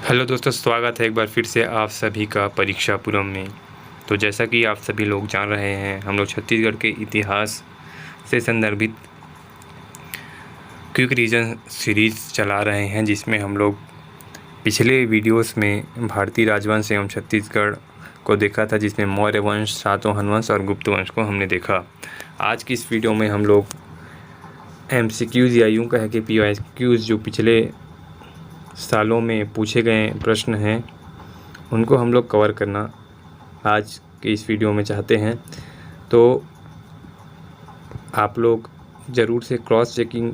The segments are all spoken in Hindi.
हेलो दोस्तों, स्वागत है एक बार फिर से आप सभी का परीक्षापुरम में। तो जैसा कि आप सभी लोग जान रहे हैं, हम लोग छत्तीसगढ़ के इतिहास से संदर्भित क्विक रीजन सीरीज़ चला रहे हैं, जिसमें हम लोग पिछले वीडियोस में भारतीय राजवंश एवं छत्तीसगढ़ को देखा था, जिसमें मौर्य वंश, सातवाहन वंश और गुप्त वंश को हमने देखा। आज की इस वीडियो में हम लोग MCQs या यूँ कहें कि PYQs जो पिछले सालों में पूछे गए प्रश्न हैं, उनको हम लोग कवर करना आज के इस वीडियो में चाहते हैं। तो आप लोग ज़रूर से क्रॉस चेकिंग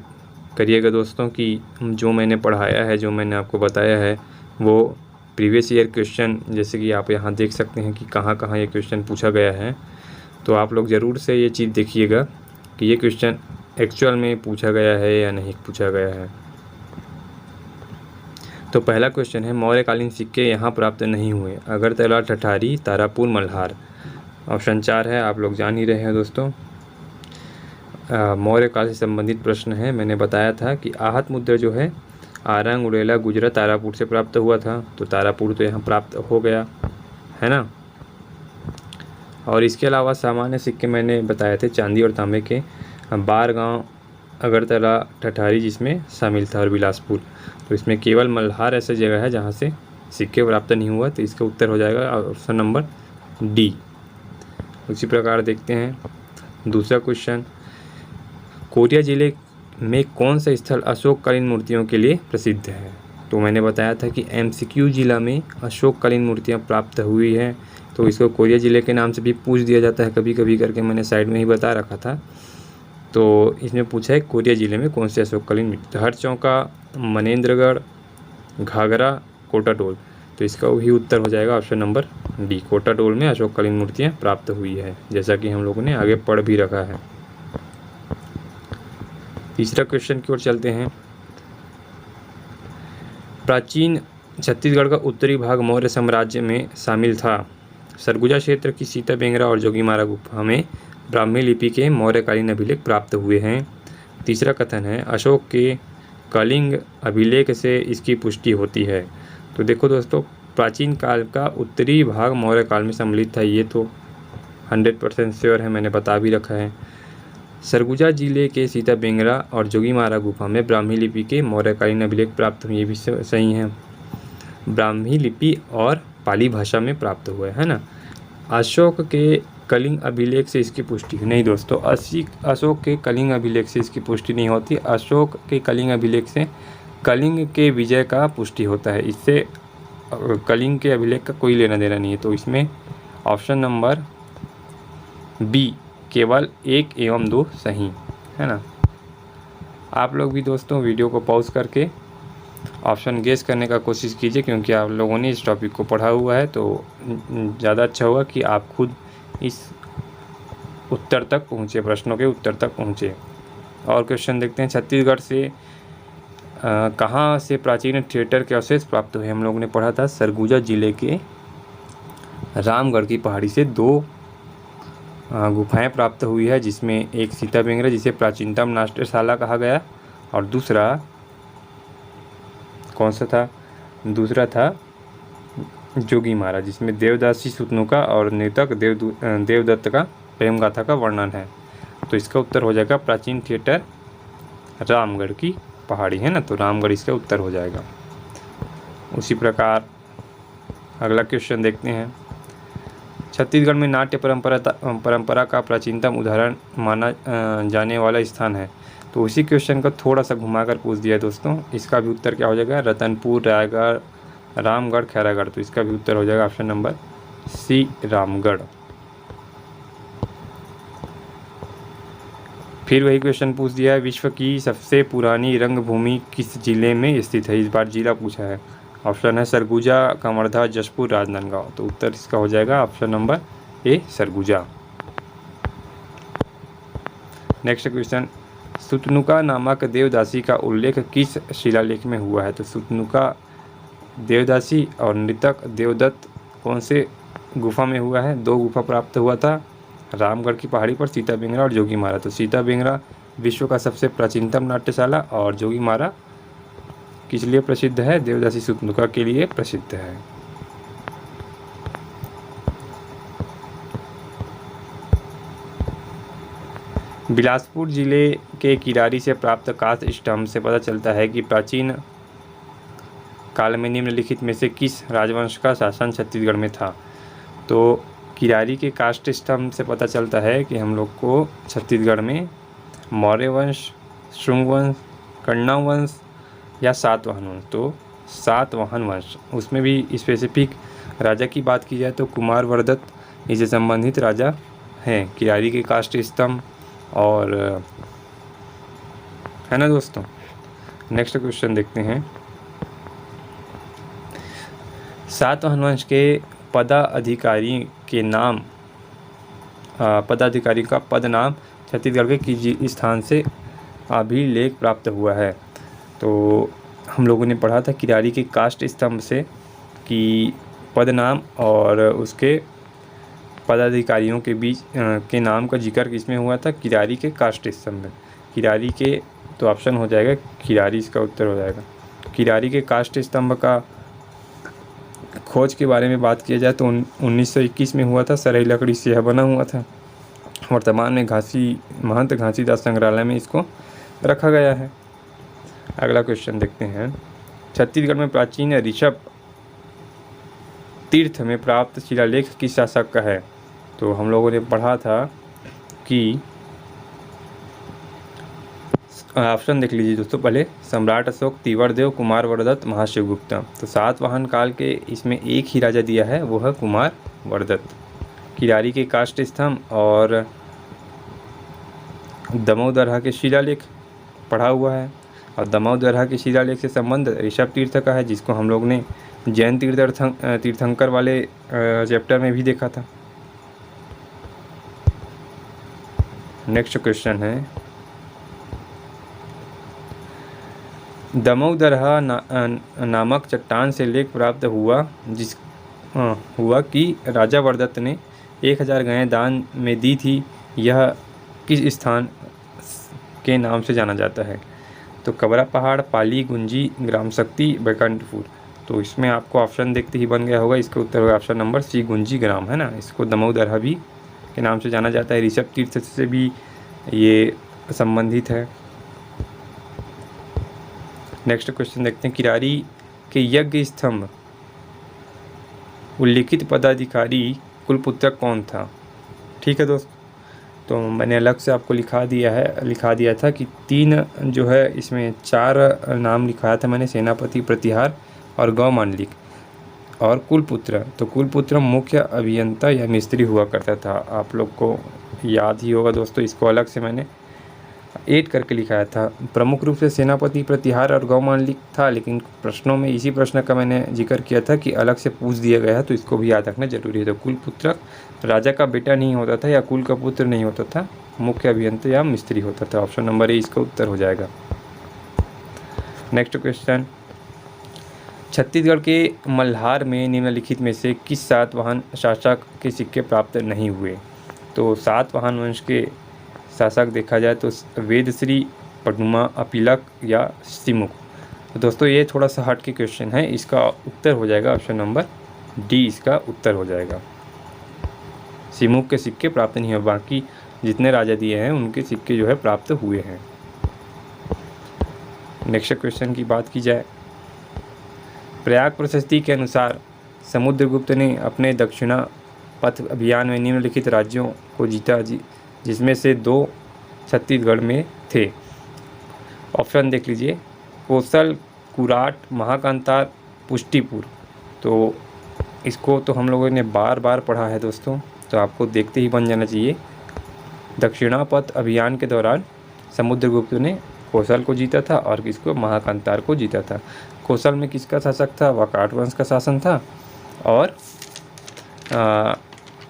करिएगा दोस्तों कि जो मैंने पढ़ाया है, जो मैंने आपको बताया है, वो प्रीवियस ईयर क्वेश्चन, जैसे कि आप यहाँ देख सकते हैं कि कहाँ कहाँ ये क्वेश्चन पूछा गया है। तो आप लोग ज़रूर से ये चीज़ देखिएगा कि ये क्वेश्चन एक्चुअल में पूछा गया है या नहीं पूछा गया है। तो पहला क्वेश्चन है, मौर्यकालीन सिक्के यहाँ प्राप्त नहीं हुए। अगरतला, ठठारी, तारापुर, मल्हार। ऑप्शन 4 है, आप लोग जान ही रहे हैं दोस्तों। मौर्य काल से संबंधित प्रश्न है। मैंने बताया था कि आहत मुद्रा जो है आरंग, उड़ेला, गुजरात, तारापुर से प्राप्त हुआ था। तो तारापुर तो यहाँ प्राप्त हो गया है ना। और इसके अलावा सामान्य सिक्के मैंने बताए थे चांदी और तांबे के, बारगांव, अगरतला, ठठारी जिसमें शामिल था, और बिलासपुर। तो इसमें केवल मल्हार ऐसा जगह है जहाँ से सिक्के प्राप्त नहीं हुआ। तो इसका उत्तर हो जाएगा ऑप्शन नंबर डी। उसी प्रकार देखते हैं दूसरा क्वेश्चन, कोरिया जिले में कौन सा स्थल अशोककालीन मूर्तियों के लिए प्रसिद्ध है। तो मैंने बताया था कि MCQ जिला में अशोककालीन मूर्तियाँ प्राप्त हुई हैं। तो इसको कोरिया जिले के नाम से भी पूछ दिया जाता है कभी कभी करके, मैंने साइड में ही बता रखा था। तो इसमें पूछा है कोरिया ज़िले में कौन से अशोककालीन मूर्ति, हरचौका, मनेन्द्रगढ़, घाघरा, कोटाडोल। तो इसका भी उत्तर हो जाएगा ऑप्शन नंबर डी, कोटाडोल में अशोककालीन मूर्तियाँ प्राप्त हुई है, जैसा कि हम लोगों ने आगे पढ़ भी रखा है। तीसरा क्वेश्चन की ओर चलते हैं। प्राचीन छत्तीसगढ़ का उत्तरी भाग मौर्य साम्राज्य में शामिल था। सरगुजा क्षेत्र की सीता बेंगरा और जोगीमारा गुफा में ब्राह्मी लिपि के मौर्यकालीन अभिलेख प्राप्त हुए हैं। तीसरा कथन है, अशोक के कलिंग अभिलेख से इसकी पुष्टि होती है। तो देखो दोस्तों, प्राचीन काल का उत्तरी भाग मौर्य काल में सम्मिलित था, ये तो 100% श्योर है, मैंने बता भी रखा है। सरगुजा जिले के सीता बेंगरा और जोगीमारा गुफा में ब्राह्मी लिपि के मौर्यकालीन अभिलेख प्राप्त हुए, ये भी सही है। ब्राह्मी लिपि और पाली भाषा में प्राप्त हुए, है ना। अशोक के कलिंग अभिलेख से इसकी पुष्टि नहीं दोस्तों, अशोक के कलिंग अभिलेख से इसकी पुष्टि नहीं होती। अशोक के कलिंग अभिलेख से कलिंग के विजय का पुष्टि होता है, इससे कलिंग के अभिलेख का कोई लेना देना नहीं है। तो इसमें ऑप्शन नंबर बी, केवल 1 एवं 2 सही है ना। आप लोग भी दोस्तों वीडियो को पॉज करके ऑप्शन गेस करने का कोशिश कीजिए, क्योंकि आप लोगों ने इस टॉपिक को पढ़ा हुआ है, तो ज़्यादा अच्छा होगा कि आप खुद इस उत्तर तक पहुँचे, प्रश्नों के उत्तर तक पहुँचे। और क्वेश्चन देखते हैं, छत्तीसगढ़ से कहाँ से प्राचीन थिएटर के अवशेष प्राप्त हुए। हम लोगों ने पढ़ा था सरगुजा जिले के रामगढ़ की पहाड़ी से 2 गुफाएं प्राप्त हुई है, जिसमें एक सीता बेंगरा जिसे प्राचीनतम नाट्यशाला कहा गया, और दूसरा कौन सा था, दूसरा था जोगीमारा, जिसमें देवदासी सुतनुका और नृतक देवदत्त का प्रेम गाथा का वर्णन है। तो इसका उत्तर हो जाएगा प्राचीन थिएटर रामगढ़ की पहाड़ी, है ना। तो रामगढ़ इसका उत्तर हो जाएगा। उसी प्रकार अगला क्वेश्चन देखते हैं, छत्तीसगढ़ में नाट्य परंपरा का प्राचीनतम उदाहरण माना जाने वाला स्थान है। तो उसी क्वेश्चन को थोड़ा सा घुमाकर पूछ दिया दोस्तों। इसका भी उत्तर क्या हो जाएगा, रतनपुर, रायगढ़, रामगढ़, खैरागढ़। तो इसका भी उत्तर हो जाएगा ऑप्शन नंबर सी, रामगढ़। फिर वही क्वेश्चन पूछ दिया है, विश्व की सबसे पुरानी रंगभूमि किस जिले में स्थित है। इस बार जिला पूछा है। ऑप्शन है सरगुजा, कवर्धा, जशपुर, राजनांदगांव। तो उत्तर इसका हो जाएगा option number A, Surguja. Next question, Sutanuka नामक देवदासी का उल्लेख किस शिलालेख में हुआ है। तो सुतनुका देवदासी और नृतक देवदत्त कौन से गुफा में हुआ है। 2 गुफा प्राप्त हुआ था, रामगढ़ की पहाड़ी पर सीता बेंगरा और जोगीमारा। तो सीता बेंगरा विश्व का सबसे प्राचीनतम नाट्यशाला और जोगीमारा किस लिए प्रसिद्ध है? देवदासी सुतनुका के लिए प्रसिद्ध है। बिलासपुर जिले के किरारी से प्राप्त काष्ठ स्तंभ से पता चलता है कि प्राचीन काल में निम्नलिखित में से किस राजवंश का शासन छत्तीसगढ़ में था? तो किरारी के काष्ठ स्तंभ से पता चलता है कि हम लोग को छत्तीसगढ़ में मौर्य वंश, शुंग वंश, कण्व वंश या सातवाहन वंश। तो सातवाहन वंश, उसमें भी स्पेसिफिक राजा की बात की जाए तो कुमार वर्दत्त इससे संबंधित राजा हैं। किरारी के काष्ठ स्तंभ और है ना दोस्तों। नेक्स्ट क्वेश्चन देखते हैं। सातवाहन वंश के पदाधिकारी के नाम पदाधिकारी का पद नाम छत्तीसगढ़ के किस स्थान से अभिलेख प्राप्त हुआ है? तो हम लोगों ने पढ़ा था किरारी के काष्ठ स्तंभ से कि पद नाम और उसके पदाधिकारियों के बीच के नाम का जिक्र किसमें हुआ था? किरारी के काष्ठ स्तंभ में। किरारी के, तो ऑप्शन हो जाएगा किरारी, इसका उत्तर हो जाएगा। किरारी के काष्ठ स्तंभ का खोज के बारे में बात किया जाए तो 1921 में हुआ था। सरई लकड़ी से यह बना हुआ था। वर्तमान में महंत घासीदास संग्रहालय में इसको रखा गया है। अगला क्वेश्चन देखते हैं। छत्तीसगढ़ में प्राचीन ऋषभ तीर्थ में प्राप्त शिलालेख किस शासक का है? तो हम लोगों ने पढ़ा था कि ऑप्शन देख लीजिए दोस्तों पहले। सम्राट अशोक, तीवरदेव, कुमार वर्दत्त, महाशिवगुप्त। तो सातवाहन काल के इसमें एक ही राजा दिया है, वो है कुमार वर्दत्त। किरारी के काष्ठ स्तंभ और दमोह दरहा के शिलालेख पढ़ा हुआ है, और दमोह दरहा के शिलालेख से संबंध ऋषभ तीर्थ का है, जिसको हम लोग ने जैन तीर्थंकर वाले चैप्टर में भी देखा था। नेक्स्ट क्वेश्चन है। दमोह दरहा नामक चट्टान से लेख प्राप्त हुआ कि राजा वर्दत्त ने 1000 गायें दान में दी थी। यह किस स्थान के नाम से जाना जाता है? तो कबरा पहाड़, पाली, गुंजी, ग्राम शक्ति, बैकुंठपुर। तो इसमें आपको ऑप्शन देखते ही बन गया होगा, इसका उत्तर होगा ऑप्शन नंबर सी, गुंजी ग्राम, है ना। इसको दमोह दरहा भी के नाम से जाना जाता है। ऋषभ तीर्थ से भी ये संबंधित है। नेक्स्ट क्वेश्चन देखते हैं। किरारी के यज्ञ स्तंभ उल्लिखित पदाधिकारी कुलपुत्र कौन था? ठीक है दोस्त, तो मैंने अलग से आपको लिखा दिया था कि 3 जो है इसमें 4 नाम लिखाया था मैंने, सेनापति, प्रतिहार और गौ मांडलिक और कुलपुत्र। तो कुलपुत्र मुख्य अभियंता या मिस्त्री हुआ करता था। आप लोग को याद ही होगा दोस्तों, इसको अलग से मैंने 8 करके लिखाया था। प्रमुख रूप से सेनापति, प्रतिहार और गौ मांडलिक था, लेकिन प्रश्नों में इसी प्रश्न का मैंने जिक्र किया था कि अलग से पूछ दिया गया है, तो इसको भी याद रखना जरूरी है। तो कुलपुत्र राजा का बेटा नहीं होता था या कुल का पुत्र नहीं होता था, मुख्य अभियंता या मिस्त्री होता था। ऑप्शन नंबर ए इसका उत्तर हो जाएगा। Next question. छत्तीसगढ़ के मल्हार में निम्नलिखित में से किस सातवाहन शासक के सिक्के प्राप्त नहीं हुए? तो सातवाहन वंश के शासक देखा जाए तो वेदश्री, पद्मा, अपिलक या सिमुक। तो दोस्तों ये थोड़ा सा हट के क्वेश्चन है, इसका उत्तर हो जाएगा ऑप्शन नंबर डी, इसका उत्तर हो जाएगा। सिमुक के सिक्के प्राप्त नहीं हुए, बाकी जितने राजा दिए हैं उनके सिक्के जो है प्राप्त हुए हैं। नेक्स्ट क्वेश्चन की बात की जाए। प्रयाग प्रशस्ति के अनुसार समुद्रगुप्त ने अपने दक्षिणा पथ अभियान में निम्नलिखित राज्यों को जीता, जिसमें से 2 छत्तीसगढ़ में थे। ऑप्शन देख लीजिए। कोसल, कुराट, महाकांतार, पुष्टिपुर। तो इसको तो हम लोगों ने बार बार पढ़ा है दोस्तों, तो आपको देखते ही बन जाना चाहिए। दक्षिणापथ अभियान के दौरान समुद्रगुप्त ने कोसल को जीता था और किसको? महाकांतार को जीता था। कोसल में किसका शासक था? वाकाट वंश का शासन था, और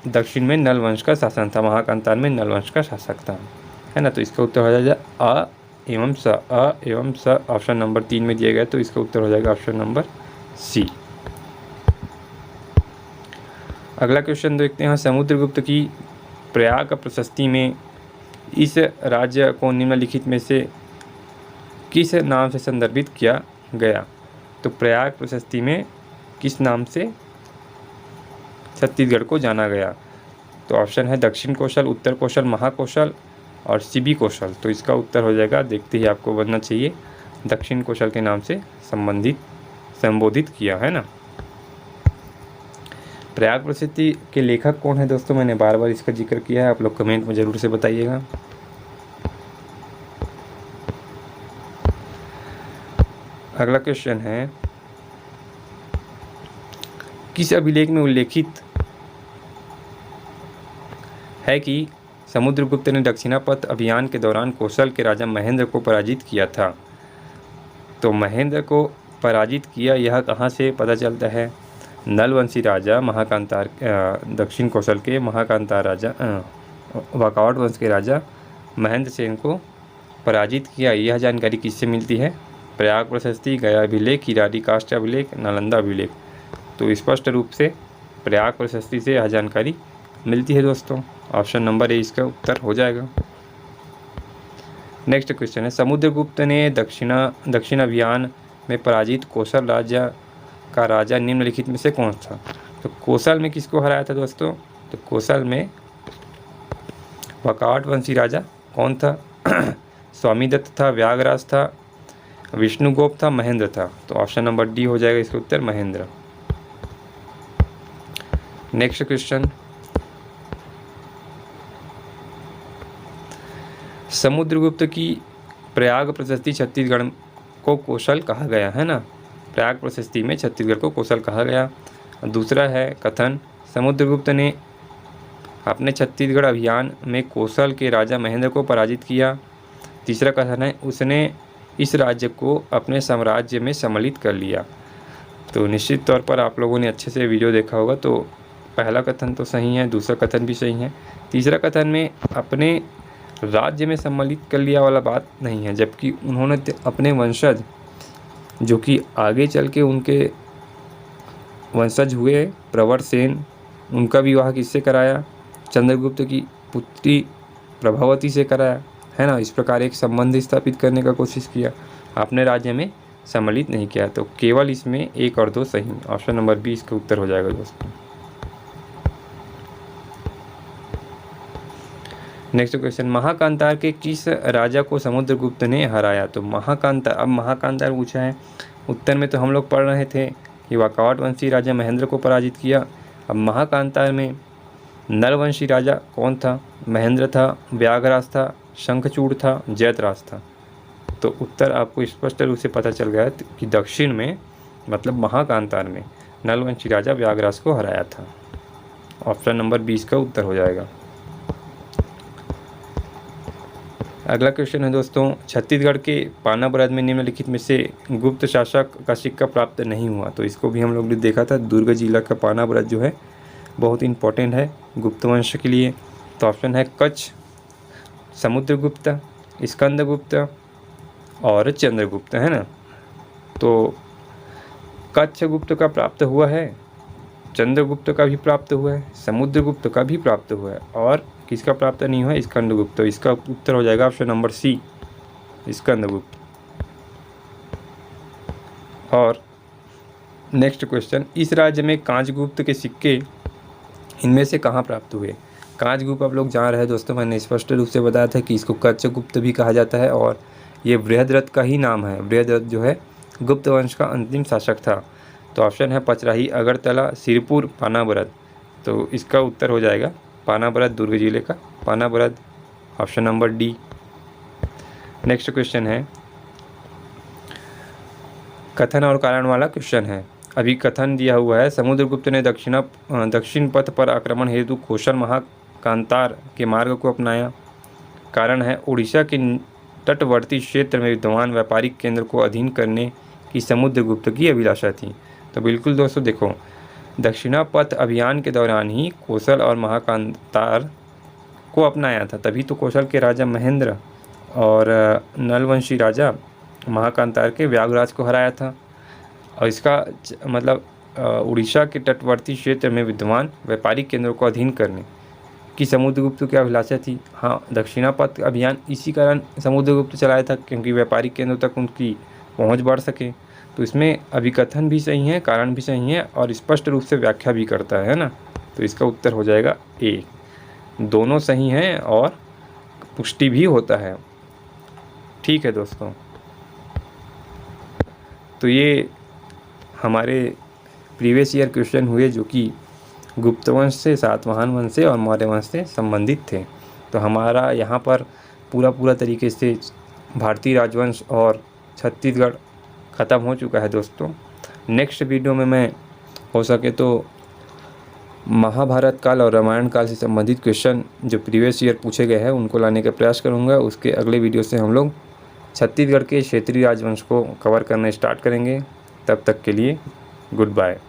दक्षिण में नल वंश का शासन था। महाकांतार में नल वंश का शासक था, है ना। तो इसका उत्तर हो जाएगा अ एवं स। ऑप्शन नंबर 3 में दिया गया, तो इसका उत्तर हो जाएगा ऑप्शन नंबर सी। अगला क्वेश्चन देखते हैं। समुद्रगुप्त की प्रयाग प्रशस्ति में इस राज्य को निम्नलिखित में से किस नाम से संदर्भित किया गया। तो प्रयाग प्रशस्ति में किस नाम से छत्तीसगढ़ को जाना गया? तो ऑप्शन है दक्षिण कौशल, उत्तर कौशल, महाकौशल और सीबी कौशल। तो इसका उत्तर हो जाएगा, देखते ही आपको बनना चाहिए, दक्षिण कौशल के नाम से संबोधित किया है ना। प्रयाग प्रशस्ति के लेखक कौन है दोस्तों? मैंने बार बार इसका जिक्र किया है, आप लोग कमेंट में ज़रूर से बताइएगा। अगला क्वेश्चन है, किस अभिलेख में उल्लेखित है कि समुद्रगुप्त ने दक्षिणापथ अभियान के दौरान कौशल के राजा महेंद्र को पराजित किया था? तो महेंद्र को पराजित किया, यह कहाँ से पता चलता है? नलवंशी राजा महाकांतार, दक्षिण कौशल के महाकांतार राजा, वाकावट वंश के राजा महेंद्र सेन को पराजित किया, यह जानकारी किससे मिलती है? प्रयाग प्रशस्ति, गया अभिलेख, किरारी काष्ठ अभिलेख, नालंदा अभिलेख। तो स्पष्ट रूप से प्रयाग प्रशस्ति से यह जानकारी मिलती है दोस्तों। ऑप्शन नंबर ए इसका उत्तर हो जाएगा। नेक्स्ट क्वेश्चन है, समुद्रगुप्त ने दक्षिण अभियान में पराजित कौशल का राजा निम्नलिखित में से कौन था? तो कौशल में किसको हराया था दोस्तों? तो कौशल में वाकावट वंशी राजा कौन था? स्वामीदत्त था, व्याघराज था, विष्णुगुप्त था, महेंद्र था। तो ऑप्शन नंबर डी हो जाएगा इसका उत्तर, महेंद्र। नेक्स्ट क्वेश्चन, समुद्रगुप्त की प्रयाग प्रशस्ति छत्तीसगढ़ को कौशल कहा गया है ना। प्रयाग प्रशस्ति में छत्तीसगढ़ को कौशल कहा गया। दूसरा है कथन, समुद्रगुप्त ने अपने छत्तीसगढ़ अभियान में कौशल के राजा महेंद्र को पराजित किया। तीसरा कथन है, उसने इस राज्य को अपने साम्राज्य में सम्मिलित कर लिया। तो निश्चित तौर पर आप लोगों ने अच्छे से वीडियो देखा होगा, तो पहला कथन तो सही है, दूसरा कथन भी सही है। तीसरा कथन में अपने राज्य में सम्मिलित कर लिया वाला बात नहीं है, जबकि उन्होंने अपने वंशज, जो कि आगे चल के उनके वंशज हुए प्रवर सेन, उनका विवाह किससे कराया? चंद्रगुप्त की पुत्री प्रभावती से कराया, है ना। इस प्रकार एक संबंध स्थापित करने का कोशिश किया, अपने राज्य में सम्मिलित नहीं किया। तो केवल इसमें 1 और 2 सही। ऑप्शन नंबर बी इसका उत्तर हो जाएगा दोस्तों। नेक्स्ट क्वेश्चन, महाकांतार के किस राजा को समुद्रगुप्त ने हराया? तो महाकांतार पूछा है। उत्तर में तो हम लोग पढ़ रहे थे कि वाकावट वंशी राजा महेंद्र को पराजित किया। अब महाकांतार में नलवंशी राजा कौन था? महेंद्र था, व्याघराज था, शंखचूड़ था, जयद्रथ था। तो उत्तर आपको स्पष्ट रूप से पता चल गया कि दक्षिण में, मतलब महाकांतार में, नलवंशी राजा व्याघराज को हराया था। ऑप्शन नंबर 20 का उत्तर हो जाएगा। अगला क्वेश्चन है दोस्तों, छत्तीसगढ़ के पानाबरद में निम्नलिखित में से गुप्त शासक का सिक्का प्राप्त नहीं हुआ। तो इसको भी हम लोग ने देखा था, दुर्ग जिला का पानाबरद जो है बहुत इंपॉर्टेंट है गुप्त वंश के लिए। तो ऑप्शन है कच्छ, समुद्रगुप्त, स्कंदगुप्त और चंद्रगुप्त, है ना। तो कच्छ गुप्त का प्राप्त हुआ है, चंद्रगुप्त का भी प्राप्त हुआ है, समुद्रगुप्त का भी प्राप्त हुआ है, और किसका प्राप्त नहीं हुआ है? स्कंदगुप्त। तो इसका उत्तर हो जाएगा ऑप्शन नंबर सी, स्कंदगुप्त। और नेक्स्ट क्वेश्चन, इस राज्य में कांचगुप्त के सिक्के इनमें से कहाँ प्राप्त हुए? कांचगुप्त आप लोग जान रहे हैं दोस्तों, मैंने स्पष्ट रूप से बताया था कि इसको कच्छगुप्त भी कहा जाता है, और ये बृहद्रथ का ही नाम है। बृहद्रथ जो है गुप्त वंश का अंतिम शासक था। तो ऑप्शन है पचराही, अगरतला, सिरपुर, पानाबरद। तो इसका उत्तर हो जाएगा पानाबरद, दुर्ग जिले का Panabarad. Option number D. Next question है कथन और कारण वाला क्वेश्चन है। अभी कथन दिया हुआ है, समुद्रगुप्त ने दक्षिण पथ पर आक्रमण हेतु कौशल महाकांतार के मार्ग को अपनाया। कारण है, उड़ीसा के तटवर्ती क्षेत्र में विद्यमान व्यापारिक केंद्र को अधीन करने की समुद्रगुप्त की अभिलाषा थी। तो बिल्कुल दोस्तों देखो, दक्षिणापथ अभियान के दौरान ही कौशल और महाकांतार को अपनाया था, तभी तो कौशल के राजा महेंद्र और नलवंशी राजा महाकांतार के व्याघराज को हराया था। और इसका मतलब उड़ीसा के तटवर्ती क्षेत्र में विद्यमान व्यापारिक केंद्रों को अधीन करने की समुद्रगुप्त की अभिलाषा थी। हाँ, दक्षिणापथ अभियान इसी कारण समुद्रगुप्त चलाया था, क्योंकि व्यापारिक केंद्रों तक उनकी पहुंच बढ़ सके। तो इसमें अभिकथन भी सही है, कारण भी सही है और स्पष्ट रूप से व्याख्या भी करता है ना। तो इसका उत्तर हो जाएगा ए। दोनों सही हैं और पुष्टि भी होता है। ठीक है दोस्तों, तो ये हमारे प्रीवियस ईयर क्वेश्चन हुए जो कि गुप्त वंश से, सातवाहन वंश से और मौर्य वंश से संबंधित थे। तो हमारा यहाँ पर पूरा तरीके से भारतीय राजवंश और छत्तीसगढ़ ख़त्म हो चुका है दोस्तों। नेक्स्ट वीडियो में मैं हो सके तो महाभारत काल और रामायण काल से संबंधित क्वेश्चन जो प्रीवियस ईयर पूछे गए हैं उनको लाने का प्रयास करूँगा। उसके अगले वीडियो से हम लोग छत्तीसगढ़ के क्षेत्रीय राजवंश को कवर करना स्टार्ट करेंगे। तब तक के लिए गुड बाय।